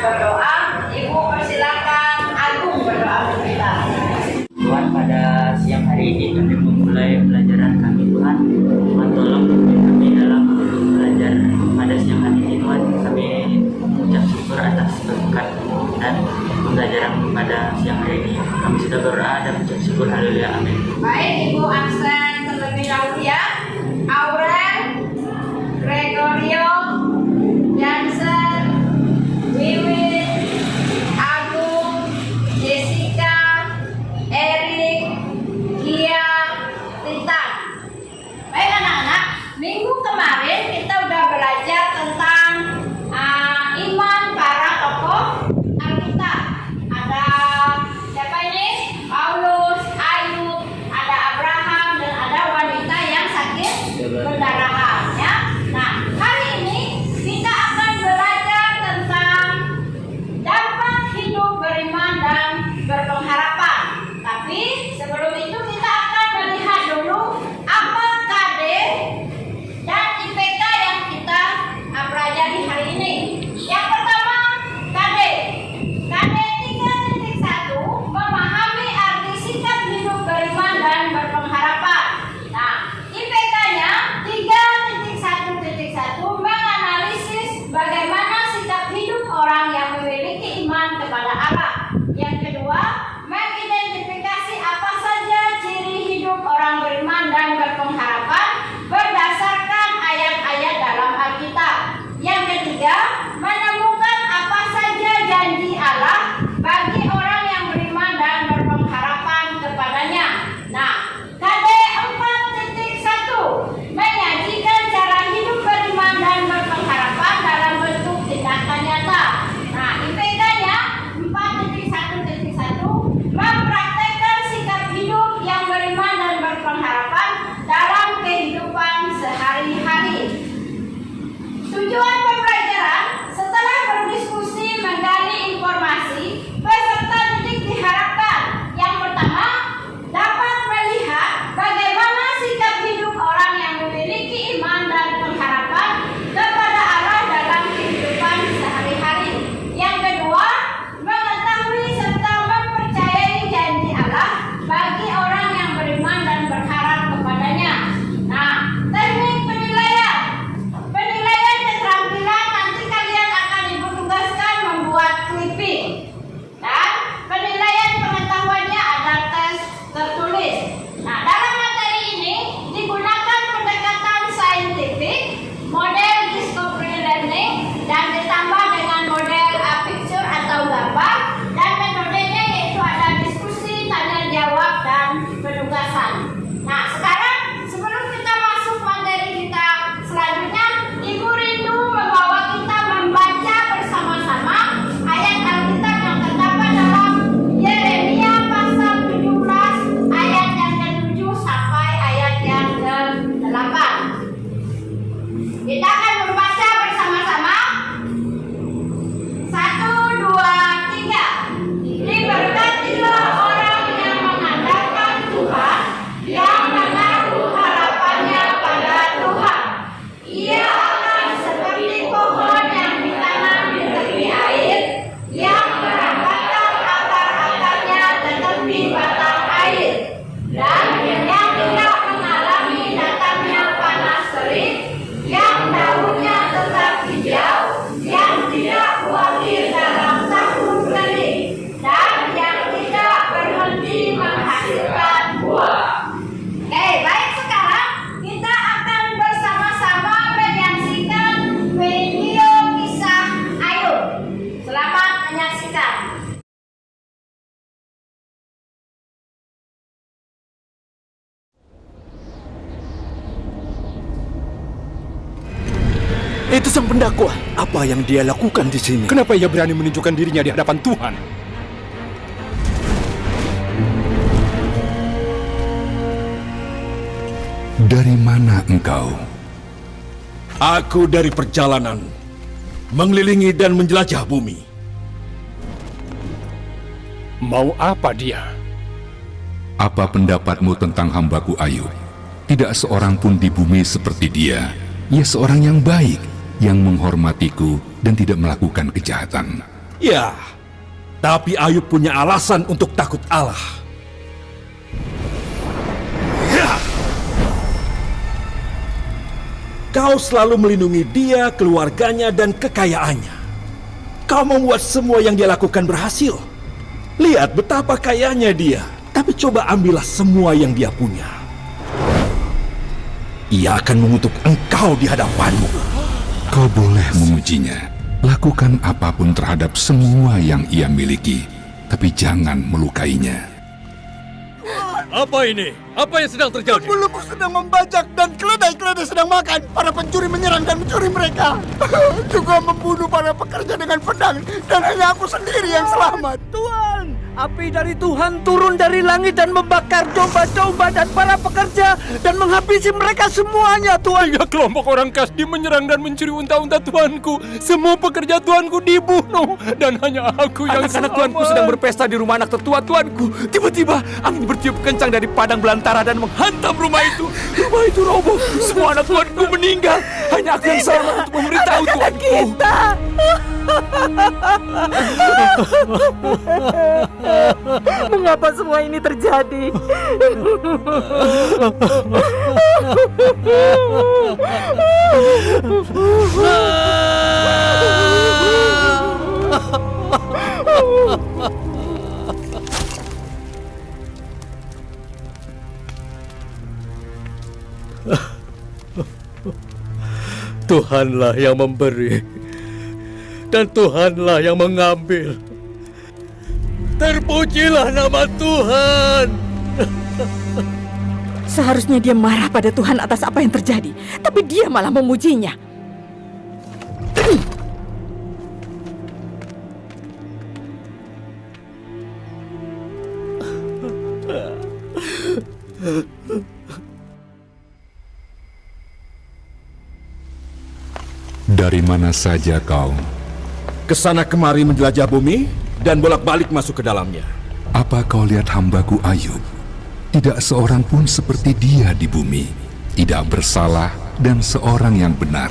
berdoa. Ibu persilakan Agung berdoa untuk kita. Tuhan, pada siang hari ini kami memulai pelajaran kami Tuhan. Tuhan tolong pimpin kami dalam belajar pada siang hari ini Tuhan. Kami mengucap syukur atas berkat dan pembelajaran pada siang hari ini. Kami sudah berdoa dan mengucap syukur. Haleluya, amin. Baik, Ibu absen terlebih dahulu ya. Aurel, Gregorio, Jansen, Wiwin, Agung, Jessica, Erik, Gia, Titan. Baik anak-anak, minggu kemarin kita udah belajar tentang iman para tokoh Alkitab. Ada siapa ini? Paulus, Ayub, ada Abraham, dan ada wanita yang sakit perdarahan ya. Nah, hari ini kita akan belajar tentang dampak hidup beriman dan berpengharapan. Tapi sebelum itu kita akan melihat dulu apa KD dan IPK yang kita pelajari hari ini. Yang pertama, KD. KD 3.1 memahami arti sikap hidup beriman dan berpengharapan. Nah, IPK-nya 3.1.1 menganalisis bagaimana sikap hidup orang yang memiliki iman kepada Allah. Yang kedua, mengidentifikasi apa saja ciri hidup orang beriman dan berpengharapan berdasarkan ayat-ayat dalam Alkitab. Yang ketiga, menemukan apa saja janji Allah bagi orang yang beriman dan berpengharapan kepadanya. Nah, KD 4.1 menyajikan cara hidup beriman dan berpengharapan dalam bentuk tindakan nyata. Nah, IPK-nya 4.1.1 mempraktekkan sikap hidup yang beriman dan berpengharapan dalam kehidupan sehari-hari. Tujuan pembelajaran: setelah berdiskusi menggali informasi, peserta didik diharapkan yang pertama dapat melihat bagaimana sikap hidup orang yang memiliki iman dan pengharapan kepada Allah dalam kehidupan sehari-hari. Yang kedua, mengetahui serta mempercayai janji Allah bagi orang yang beriman dan berharap kepadanya. Nah, teknik penilaian. Penilaian keterampilan nanti kalian akan Ibu tugaskan membuat clipping. Dan penilaian pengetahuannya ada tes tertulis. Nah, dalam materi ini digunakan pendekatan saintifik, model discovery learning, dan ditambah dengan model picture atau gambar, dan metodenya yaitu ada diskusi, tanya jawab, dan penugasan. Nah, sekarang sebelum kita masuk materi kita selanjutnya, Ibu rindu membawa kita membaca bersama-sama ayat Alkitab yang terdapat dalam Yeremia pasal 17 ayat yang ke-7 sampai ayat yang ke-8. Kita akan membaca bersama-sama. 1, 2, 3. Diberkatilah orang yang mengandalkan Tuhan, yang menaruh harapannya pada Tuhan. Ia akan seperti pohon yang ditanam di tepi air, yang merambatan akar-akarnya ke tepi batang air, dan yang tidak mengalami datangnya panas terik, yang daunnya tetap hijau, yang tidak khawatir dalam tahun kering, dan yang tidak berhenti menghasilkan buah. Baik, sekarang kita akan bersama-sama menyaksikan video kisah Ayub. Selamat menyaksikan. Itu sang pendakwa. Apa yang dia lakukan di sini? Kenapa ia berani menunjukkan dirinya di hadapan Tuhan? Dari mana engkau? Aku dari perjalanan mengelilingi dan menjelajah bumi. Mau apa dia? Apa pendapatmu tentang hambaku Ayub? Tidak seorang pun di bumi seperti dia. Ia seorang yang baik, yang menghormatiku dan tidak melakukan kejahatan. Ya, tapi Ayub punya alasan untuk takut Allah. Ya. Kau selalu melindungi dia, keluarganya, dan kekayaannya. Kau membuat semua yang dia lakukan berhasil. Lihat betapa kayanya dia, tapi coba ambillah semua yang dia punya. Ia akan mengutuk engkau di hadapanmu. Kau boleh memujinya. Lakukan apapun terhadap semua yang ia miliki, tapi jangan melukainya. Apa ini? Apa yang sedang terjadi? Pembuluku sedang membajak dan keledai-keledai sedang makan. Para pencuri menyerang dan mencuri mereka. Juga membunuh para pekerja dengan pedang. Dan hanya aku sendiri yang selamat. Tuhan, api dari Tuhan turun dari langit dan membakar domba-domba dan para pekerja dan menghabisi mereka semuanya, Tuhan. Tiga kelompok orang Kasdi menyerang dan mencuri unta-unta Tuanku. Semua pekerja Tuanku dibunuh dan hanya aku yang Anak-anak Tuanku sedang berpesta di rumah anak tertua Tuanku. Tiba-tiba angin bertiup kencang dari padang belantara dan menghantam rumah itu. Rumah itu roboh. Semua anak Tuanku meninggal. Hanya aku yang selamat untuk memberitahu Tuanku. Mengapa semua ini terjadi? Tuhanlah yang memberi dan Tuhanlah yang mengambil. Terpujilah nama Tuhan. Seharusnya dia marah pada Tuhan atas apa yang terjadi, tapi dia malah memujinya. Dari mana saja kau? Kesana kemari menjelajah bumi dan bolak-balik masuk ke dalamnya. Apa kau lihat hambaku Ayub? Tidak seorang pun seperti dia di bumi. Tidak bersalah dan seorang yang benar.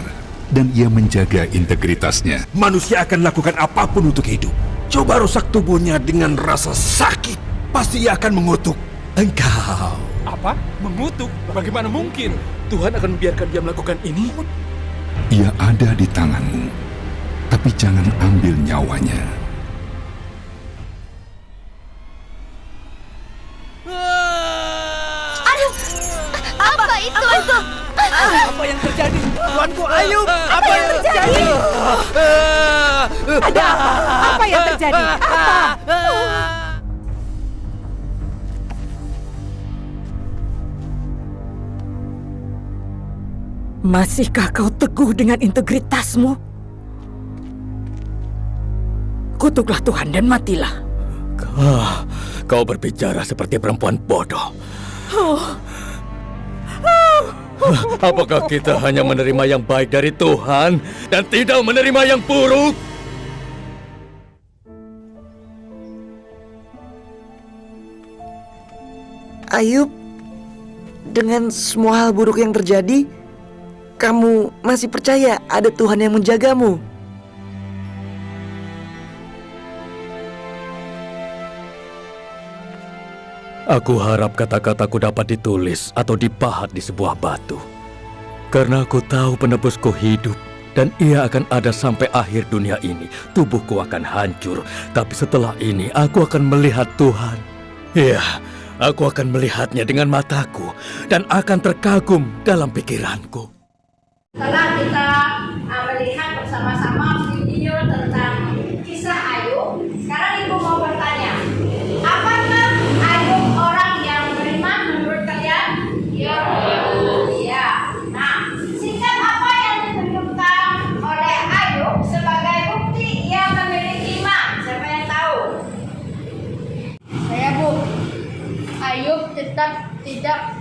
Dan ia menjaga integritasnya. Manusia akan lakukan apapun untuk hidup. Coba rusak tubuhnya dengan rasa sakit. Pasti ia akan mengutuk engkau. apa? Mengutuk? Bagaimana mungkin? Tuhan akan membiarkan dia melakukan ini? Ia ada di tanganmu, tapi jangan ambil nyawanya. Aduh, apa itu? Apa yang terjadi? Tuanku Ayub, apa yang terjadi? Ada apa? Apa yang terjadi? Apa? Masihkah kau teguh dengan integritasmu? Kutuklah Tuhan dan matilah. Kau berbicara seperti perempuan bodoh. Apakah kita hanya menerima yang baik dari Tuhan dan tidak menerima yang buruk? Ayub, dengan semua hal buruk yang terjadi, kamu masih percaya ada Tuhan yang menjagamu? Aku harap kata-kataku dapat ditulis atau dipahat di sebuah batu. Karena aku tahu penebusku hidup dan ia akan ada sampai akhir dunia ini. Tubuhku akan hancur, tapi setelah ini aku akan melihat Tuhan. Iya, aku akan melihatnya dengan mataku dan akan terkagum dalam pikiranku. Setelah kita melihat bersama-sama video tentang kisah Ayub, sekarang Ibu mau bertanya, apakah Ayub orang yang beriman menurut kalian? Ya. Nah, sikap apa yang ditunjukkan oleh Ayub sebagai bukti ia memiliki iman? Siapa yang tahu? Saya, Bu. Ayub tetap tidak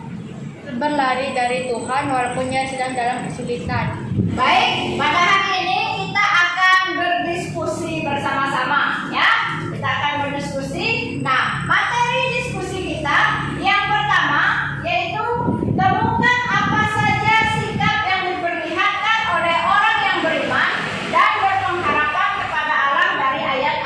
berlari dari Tuhan walaupun ia sedang dalam kesulitan. Baik, pada hari ini kita akan berdiskusi bersama-sama, ya. Kita akan berdiskusi. Nah, materi diskusi kita yang pertama yaitu temukan apa saja sikap yang diperlihatkan oleh orang yang beriman dan berpengharapan kepada Allah dari ayat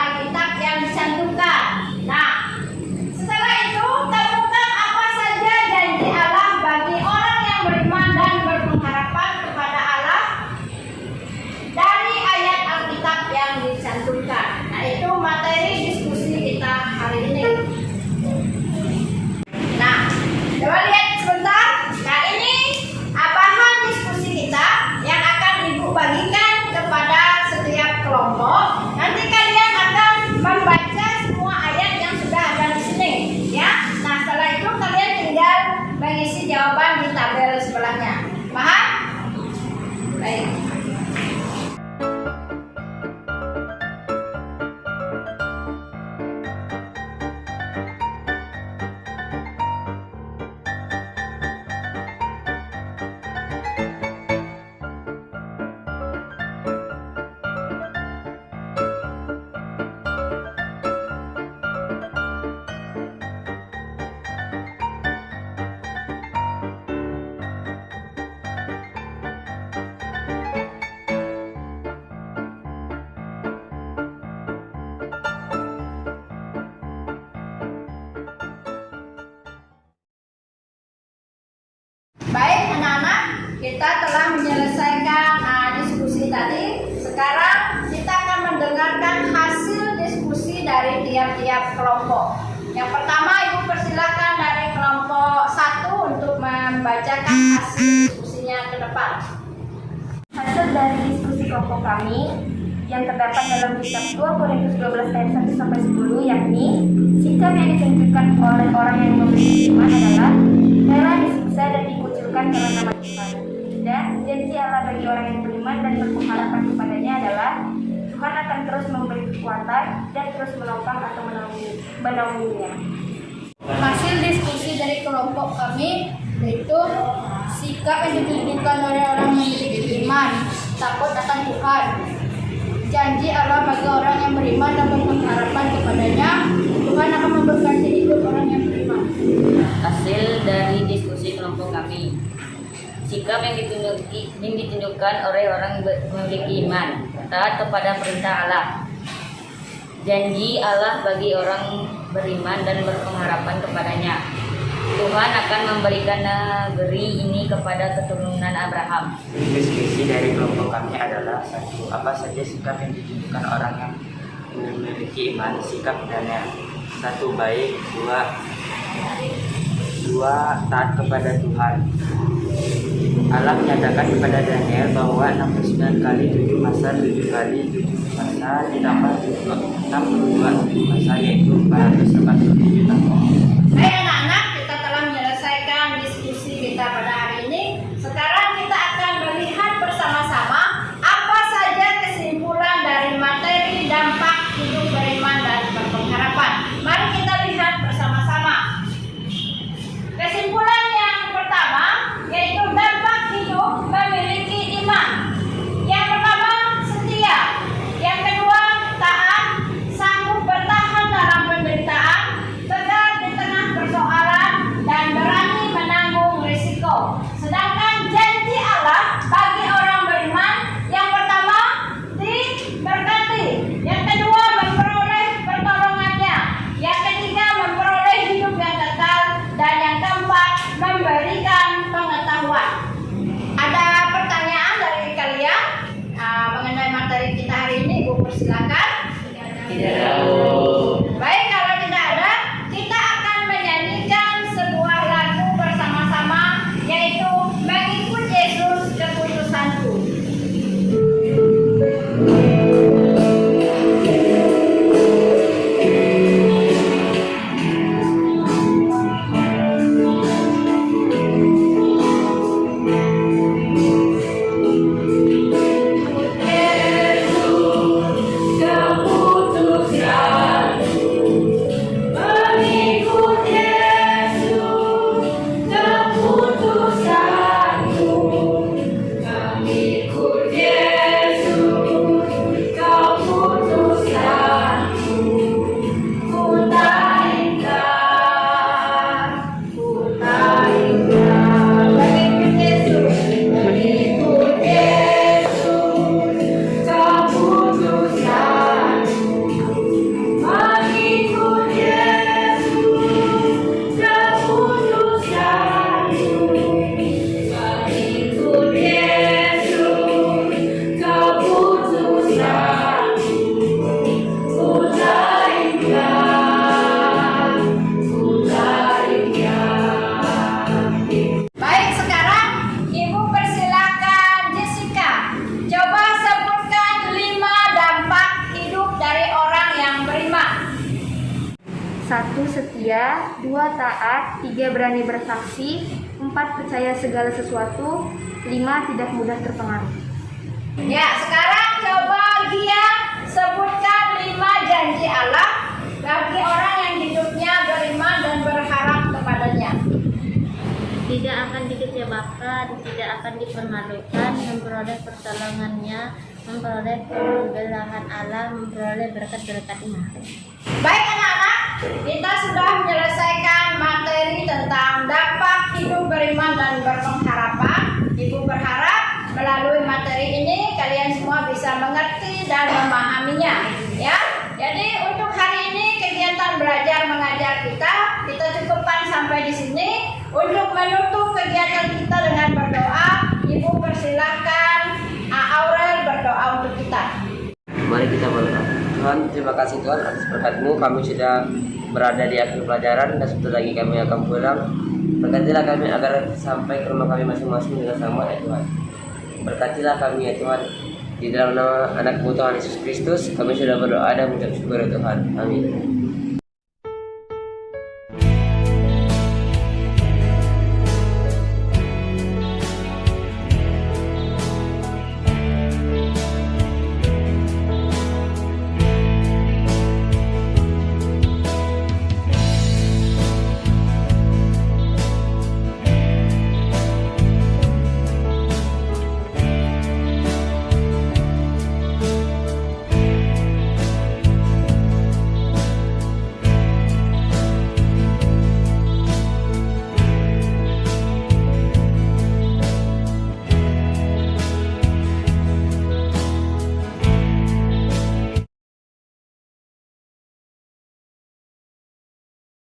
tiap-tiap kelompok. Yang pertama, Ibu persilakan dari kelompok 1 untuk membacakan hasil diskusinya ke depan. Hasil dari diskusi kelompok kami yang terdapat dalam kitab 2 Korintus 12 ayat 1-10, yakni sikap yang ditunjukkan oleh orang yang memiliki iman adalah rela disiksa dan dikucilkan karena nama Tuhan. Dan janji Allah bagi orang yang beriman dan berpengharapan kepadanya adalah Tuhan akan terus memberi kekuatan dan terus menopang atau menaunginya. Hasil diskusi dari kelompok kami yaitu sikap yang ditunjukkan oleh orang yang memiliki iman, takut akan Tuhan. Janji Allah bagi orang yang beriman dan berpengharapan kepadanya, Tuhan akan memberkati hidup orang yang beriman. Hasil dari diskusi kelompok kami, sikap yang ditunjukkan oleh orang memiliki iman, taat kepada perintah Allah. Janji Allah bagi orang beriman dan berpengharapan kepadanya, Tuhan akan memberikan negeri ini kepada keturunan Abraham. Diskusi dari kelompok kami adalah 1. Apa saja sikap yang ditunjukkan orang yang memiliki iman, sikap Daniel. 1. Baik. 2. Taat kepada Tuhan. Allah menyatakan kepada Daniel bahwa 69 kali 7 masa, 7 kali 7 masa ditambah 62 masa, yaitu 447 tahun. Baik anak-anak, kita telah menyelesaikan diskusi kita pada hari ini. Sekarang kita akan melihat bersama-sama apa saja kesimpulan dari materi dampak hidup beriman dan berpengharapan. Mari kita lihat bersama-sama. Kesimpulan yang pertama yaitu dampak hidup memiliki iman. Yang pertama, setia. Yang kedua, taat, sanggup bertahan dalam penderitaan, tegar di tengah persoalan, dan berani menanggung risiko. Sedangkan janji Allah bagi orang beriman, yang pertama, diberkati. Yang kedua, memperoleh pertolongannya. Yang ketiga, memperoleh hidup yang kekal. Dan yang keempat, memberikan pengetahuan. Ada pertanyaan dari kalian mengenai materi kita hari ini? Ibu persilakan. Baik, kalau tidak ada, kita akan menyanyikan sebuah lagu bersama-sama, yaitu Mengikut Yesus Keputusanku. Setia, 2 taat, 3 berani bersaksi, 4 percaya segala sesuatu, 5 tidak mudah terpengaruh. Ya, sekarang coba dia sebutkan 5 janji Allah bagi orang yang hidupnya beriman dan berharap kepadanya. Tidak akan dikecewakan, tidak akan dipermalukan, memperoleh pertolongannya, memperoleh pembelahan Allah, memperoleh berkat-berkatnya. Baik anak-anak, kita sudah menyelesaikan materi tentang dampak hidup beriman dan berpengharapan. Ibu berharap melalui materi ini kalian semua bisa mengerti dan memahaminya, ya. Jadi untuk hari ini kegiatan belajar mengajar kita cukupkan sampai di sini. Untuk menutup kegiatan kita dengan berdoa, Ibu persilahkan Aurel berdoa untuk kita. Mari kita berdoa. Tuhan, terima kasih Tuhan atas berkat-Mu. Kami sudah berada di akhir pelajaran dan sebentar lagi kami akan pulang. Berkatilah kami agar sampai ke rumah kami masing-masing dengan selamat ya Tuhan. Berkatilah kami ya Tuhan. Di dalam nama anak-Mu Tuhan Yesus Kristus, kami sudah berdoa dan mengucap syukur ya Tuhan. Amin.